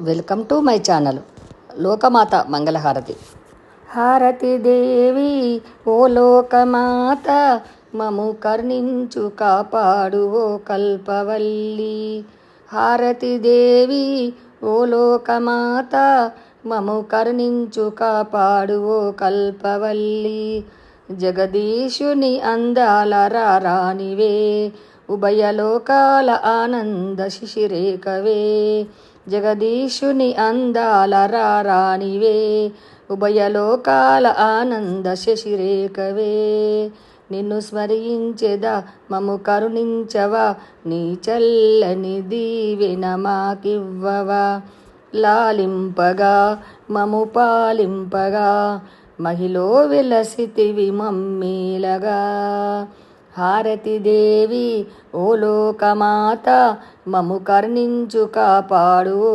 Welcome to my channel లోకమాత మంగళహారతి. హారతి దేవి ఓ లోకమాత, మము కర్ణించు కాపాడు ఓ కల్పవల్లి. హారతి దేవి ఓ లోకమాత, మము కర్ణించు కాపాడు ఓ కల్పవల్లి. జగదీశుని అందాల రారానివే, ఉభయలోకాల ఆనంద శిశిరేఖవే. జగదీశుని అందాల రారానివే, ఉభయలోకాల ఆనంద శశిరేఖవే. నిన్ను స్మరించెదా మము కరుణించవా, నీ చల్లని దీవెన మాకివ్వవా. లాలింపగా మము పాలింపగా, మహిలో వెలసితివి మమ్మేలగా. హారతి దేవి ఓ లోకమాత, మము కర్ణించు కాపాడు ఓ